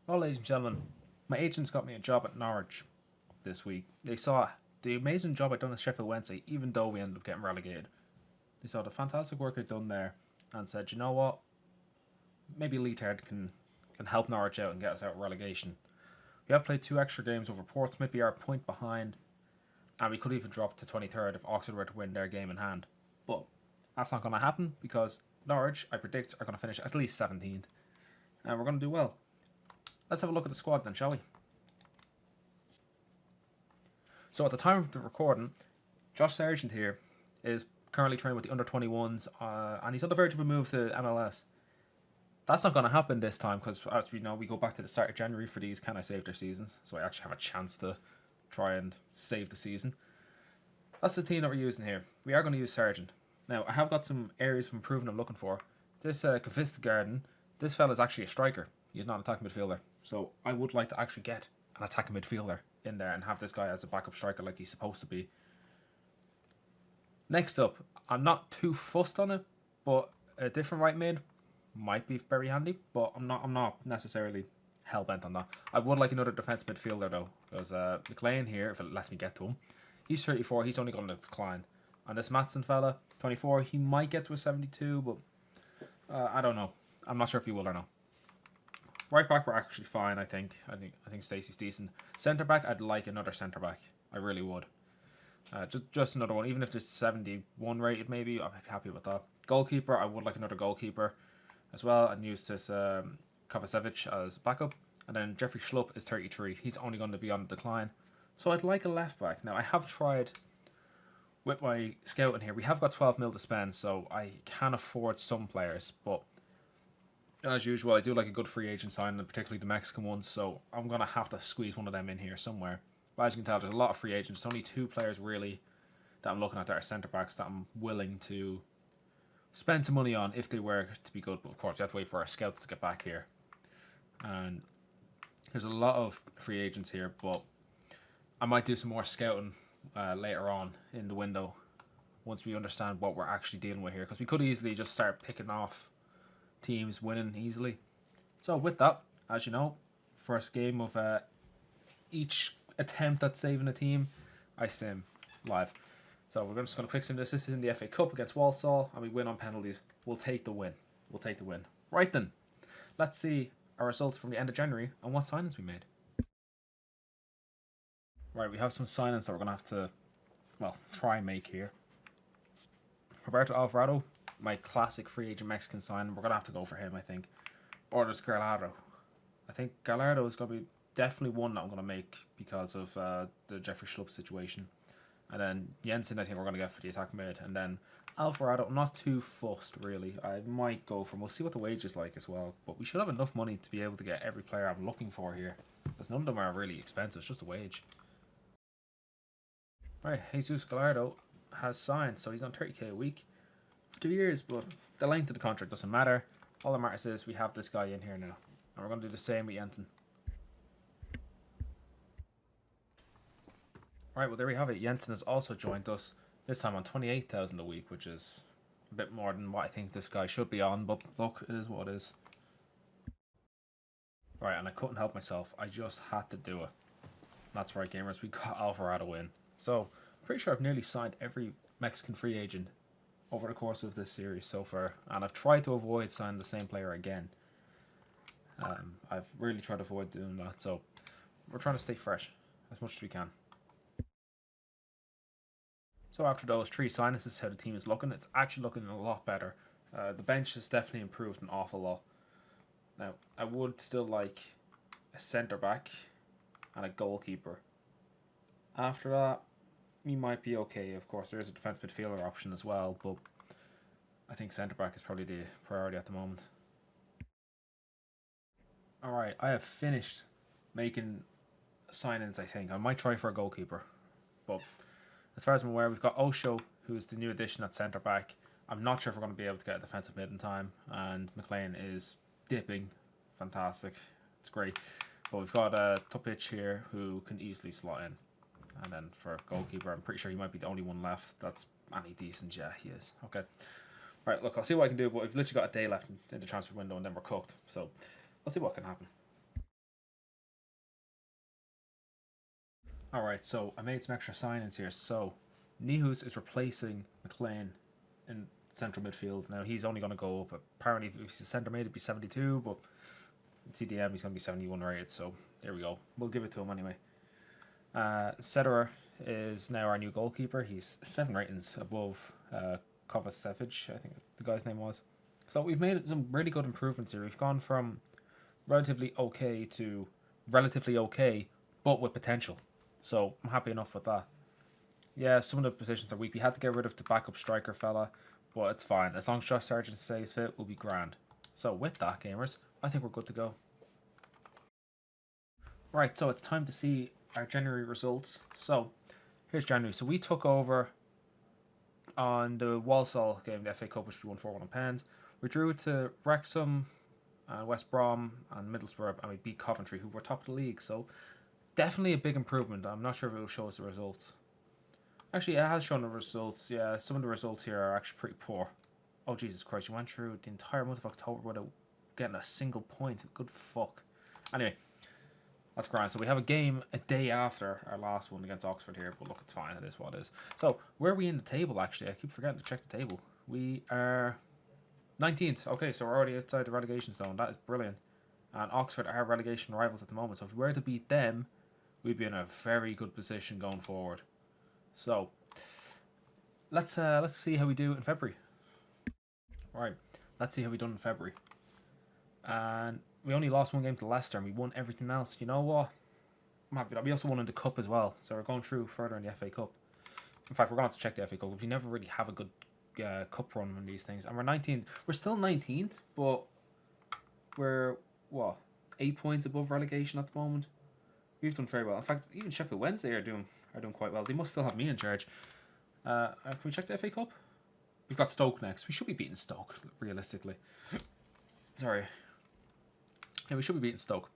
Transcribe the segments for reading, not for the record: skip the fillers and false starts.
Well, ladies and gentlemen, my agents got me a job at Norwich this week. They saw the amazing job I'd done at Sheffield Wednesday, even though we ended up getting relegated. They saw the fantastic work I'd done there and said, you know what? Maybe Leetard can help Norwich out and get us out of relegation. We have played 2 extra games over Portsmouth, we are a point behind, and we could even drop to 23rd if Oxford were to win their game in hand. But that's not going to happen because Norwich, I predict, are going to finish at least 17th, and we're going to do well. Let's have a look at the squad then, shall we? So at the time of the recording, Josh Sargent here is currently training with the under-21s, and he's on the verge of a move to MLS. That's not going to happen this time because, as we know, we go back to the start of January for these Can I Save Their Seasons, so I actually have a chance to try and save the season. That's the team that we're using here. We are going to use Sargent. Now, I have got some areas of improvement I'm looking for. This Garden, this fella's actually a striker. He's not an attacking midfielder. So I would like to actually get an attacking midfielder in there and have this guy as a backup striker like he's supposed to be. Next up, I'm not too fussed on it, but a different right mid might be very handy, but I'm not necessarily hell-bent on that. I would like another defence midfielder though, because McLean here, if it lets me get to him, he's 34, he's only going to decline. And this Matson fella, 24, he might get to a 72, but I don't know. I'm not sure if he will or not. Right back, we're actually fine, I think. I think Stacey's decent. Centre back, I'd like another centre back. I really would. Just another one. Even if it's 71 rated, maybe, I'd be happy with that. Goalkeeper, I would like another goalkeeper as well. And use this Kovacevic as backup. And then Jeffrey Schlupp is 33. He's only going to be on the decline. So I'd like a left back. Now, I have tried with my scouting here. We have got 12 mil to spend, so I can afford some players, but as usual, I do like a good free agent signing, particularly the Mexican ones, so I'm going to have to squeeze one of them in here somewhere. But as you can tell, there's a lot of free agents. There's only 2 players really that I'm looking at that are centre-backs that I'm willing to spend some money on if they were to be good. But of course, you have to wait for our scouts to get back here. And there's a lot of free agents here, but I might do some more scouting later on in the window once we understand what we're actually dealing with here. Because we could easily just start picking off teams winning easily. So with that, as you know, first game of each attempt at saving a team, I sim live. So we're just going to quick sim this. This is in the FA Cup against Walsall, and we win on penalties. We'll take the win. We'll take the win. Right then, let's see our results from the end of January and what signings we made. Right, we have some signings that we're going to have to, well, try and make here. Roberto Alvarado, my classic free agent Mexican sign. We're going to have to go for him, I think. Or just Gallardo. I think Gallardo is going to be definitely one that I'm going to make because of the Jeffrey Schlupp situation. And then Jensen, I think we're going to get for the attack mid. And then Alvarado, I'm not too fussed, really. I might go for him. We'll see what the wage is like as well. But we should have enough money to be able to get every player I'm looking for here. Because none of them are really expensive. It's just a wage. Right, Jesus Gallardo has signed. So he's on 30k a week. 2 years, but the length of the contract doesn't matter. All that matters is we have this guy in here now. And we're going to do the same with Jensen. Alright, well there we have it. Jensen has also joined us, this time on 28,000 a week, which is a bit more than what I think this guy should be on, but look, it is what it is. Right, and I couldn't help myself. I just had to do it. That's right, gamers. We got Alvarado in. So, I'm pretty sure I've nearly signed every Mexican free agent over the course of this series so far, and I've tried to avoid signing the same player again. I've really tried to avoid doing that, so we're trying to stay fresh as much as we can. So after those 3 signings, this is how the team is looking. It's actually looking a lot better. The bench has definitely improved an awful lot. Now, I would still like a centre-back and a goalkeeper. After that, we might be okay. Of course, there is a defence midfielder option as well, but I think centre-back is probably the priority at the moment. Alright, I have finished making signings, I think. I might try for a goalkeeper, but as far as I'm aware, we've got Osho, who's the new addition at centre-back. I'm not sure if we're going to be able to get a defensive mid in time, and McLean is dipping. Fantastic. It's great. But we've got Topic here, who can easily slot in. And then for goalkeeper, I'm pretty sure he might be the only one left that's any decent. Yeah, he is. Okay. Right, look, I'll see what I can do, but we've literally got a day left in the transfer window and then we're cooked. So, I'll see what can happen. Alright, so I made some extra signings here. So, Nihus is replacing McLean in central midfield. Now, he's only going to go up. Apparently, if he's a centre mid, it'd be 72, but CDM, he's going to be 71 rated. So, there we go. We'll give it to him anyway. Sederer is now our new goalkeeper. He's 7 ratings above Kovacevic, I think the guy's name was. So, we've made some really good improvements here. We've gone from relatively okay to relatively okay, but with potential. So I'm happy enough with that. Yeah, some of the positions are weak. We had to get rid of the backup striker fella, but it's fine. As long as Josh Sargent stays fit, we'll be grand. So with that, gamers, I think we're good to go. Right, so it's time to see our January results. So here's January. So we took over on the Walsall game, the FA Cup, which we won 4-1 on pens. We drew to Wrexham, West Brom, and Middlesbrough, and we beat Coventry, who were top of the league. So definitely a big improvement. I'm not sure if it will show us the results. Actually, it has shown the results. Yeah, some of the results here are actually pretty poor. Oh, Jesus Christ. You went through the entire month of October without getting a single point. Good fuck. Anyway, that's grand. So we have a game a day after our last one against Oxford here. But look, it's fine. It is what it is. So, where are we in the table, actually? I keep forgetting to check the table. We are 19th. Okay, so we're already outside the relegation zone. That is brilliant. And Oxford are relegation rivals at the moment. So if we were to beat them, we'd be in a very good position going forward. So let's see how we do in February. Right, let's see how we done in February. And we only lost one game to Leicester, and we won everything else. You know what? I'm happy that we also won in the cup as well. So we're going through further in the FA Cup. In fact, we're going to have to check the FA Cup because we never really have a good cup run on these things. And we're 19th. We're still 19th, but we're what 8 points above relegation at the moment. We've done very well. In fact, even Sheffield Wednesday are doing quite well. They must still have me in charge. Can we check the FA Cup? We've got Stoke next. We should be beating Stoke, realistically. Sorry. Yeah, we should be beating Stoke.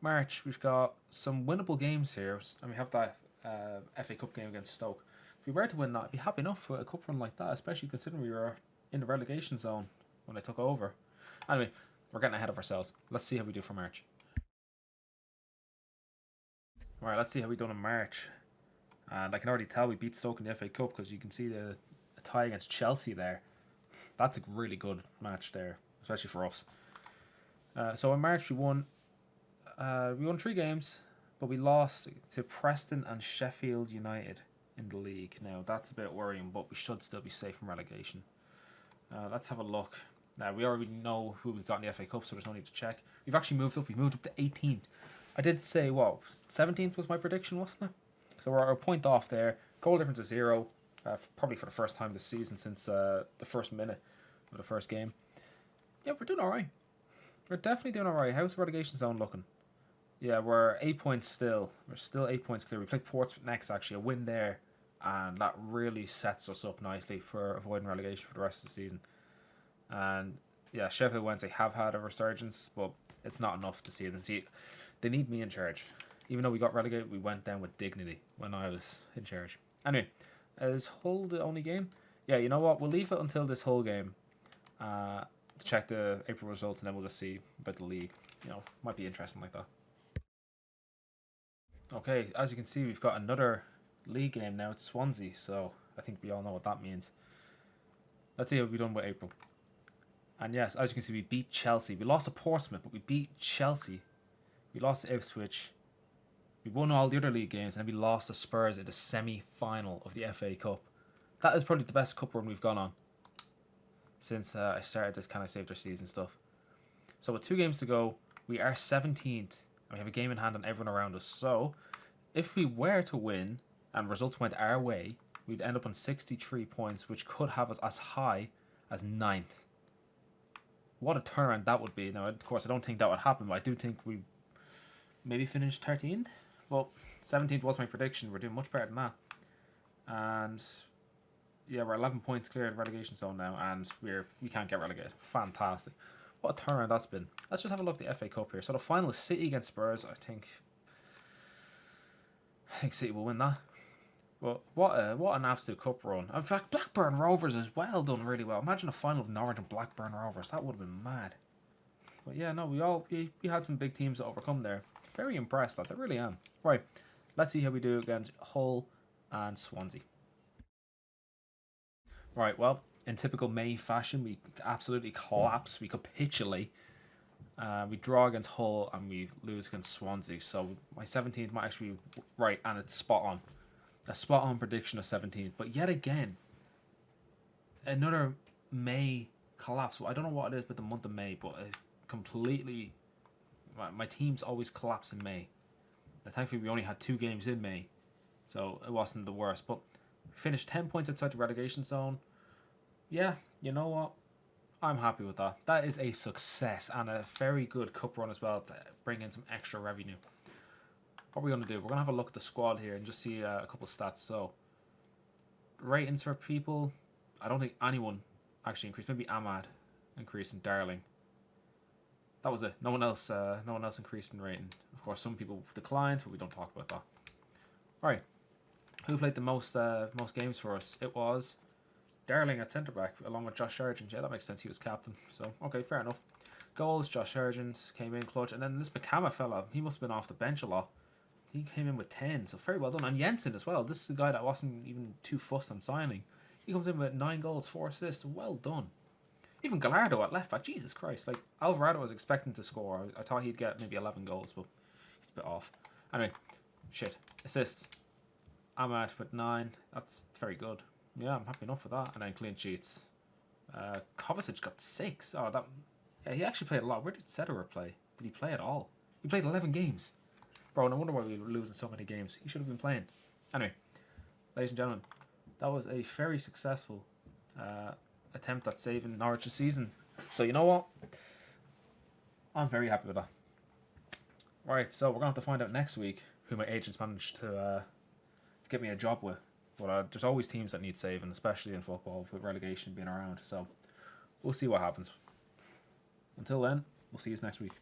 March, we've got some winnable games here. And we have that FA Cup game against Stoke. If we were to win that, I'd be happy enough for a cup run like that, especially considering we were in the relegation zone when I took over. Anyway, we're getting ahead of ourselves. Let's see how we do for March. Alright, let's see how we done in March. And I can already tell we beat Stoke in the FA Cup because you can see the tie against Chelsea there. That's a really good match there, especially for us. So in March we won 3 games, but we lost to Preston and Sheffield United in the league. Now that's a bit worrying, but we should still be safe from relegation. Let's have a look. Now we already know who we've got in the FA Cup, so there's no need to check. We've actually moved up. We moved up to 18th. I did say, 17th was my prediction, wasn't it? So we're a point off there. Goal difference is 0. Probably for the first time this season since the first minute of the first game. Yeah, we're doing alright. We're definitely doing alright. How's the relegation zone looking? Yeah, we're 8 points still. We're still 8 points clear. We play Portsmouth next, actually. A win there. And that really sets us up nicely for avoiding relegation for the rest of the season. And yeah, Sheffield Wednesday have had a resurgence, but it's not enough to see them. They need me in charge. Even though we got relegated, we went down with dignity when I was in charge. Anyway, is Hull the only game? Yeah, you know what? We'll leave it until this Hull game to check the April results, and then we'll just see about the league. You know, might be interesting like that. Okay, as you can see, we've got another league game now. It's Swansea, so I think we all know what that means. Let's see how we've done with April. And yes, as you can see, we beat Chelsea. We lost to Portsmouth, but we beat Chelsea. We lost to Ipswich. We won all the other league games, and then we lost to Spurs in the semi-final of the FA Cup. That is probably the best cup run we've gone on since I started this Can I Save Their Season stuff. So with 2 games to go, we are 17th, and we have a game in hand on everyone around us. So if we were to win and results went our way, we'd end up on 63 points, which could have us as high as 9th. What a turnaround that would be. Now, of course, I don't think that would happen, but I do think we maybe finish 13th. Well, 17th was my prediction. We're doing much better than that. And yeah, we're 11 points clear of the relegation zone now, and we can't get relegated. Fantastic. What a turnaround that's been. Let's just have a look at the FA Cup here. So the final is City against Spurs. I think City will win that. But what an absolute cup run. In fact, Blackburn Rovers as well done really well. Imagine a final of Norwich and Blackburn Rovers. That would have been mad. But yeah, no, we had some big teams to overcome there. Very impressed, lads. I really am. Right, let's see how we do against Hull and Swansea. Right, well, in typical May fashion, we absolutely collapse. We capitulate. We draw against Hull and we lose against Swansea. So my 17th might actually be right, and it's spot on. A spot on prediction of 17th. But yet again, another May collapse. Well, I don't know what it is with the month of May, but it completely... My teams always collapse in May. Now, thankfully, we only had 2 games in May, so it wasn't the worst. But finished 10 points outside the relegation zone. Yeah, you know what? I'm happy with that. That is a success and a very good cup run as well to bring in some extra revenue. What are we going to do? We're going to have a look at the squad here and just see a couple of stats. So, ratings for people. I don't think anyone actually increased. Maybe Ahmad increased and Darling. That was it. No one else increased in rating. Of course, some people declined, but we don't talk about that. All right. Who played the most games for us? It was Darling at centre back, along with Josh Sargent. Yeah, that makes sense. He was captain. So, okay, fair enough. Goals, Josh Sargent came in clutch. And then this McCama fella, he must have been off the bench a lot. He came in with 10, so very well done. And Jensen as well. This is a guy that wasn't even too fussed on signing. He comes in with 9 goals, 4 assists. Well done. Even Gallardo at left back. Jesus Christ. Like, Alvarado was expecting to score. I thought he'd get maybe 11 goals, but he's a bit off. Anyway, shit. Assists. Ahmad with 9. That's very good. Yeah, I'm happy enough with that. And then clean sheets. Kovacic got 6. Oh, that. Yeah, he actually played a lot. Where did Sederer play? Did he play at all? He played 11 games. Bro, no wonder why we were losing so many games. He should have been playing. Anyway, ladies and gentlemen, that was a very successful attempt at saving Norwich's season. So you know what? I'm very happy with that. Right, so we're going to have to find out next week who my agents managed to get me a job with. But there's always teams that need saving, especially in football, with relegation being around. So we'll see what happens. Until then, we'll see you next week.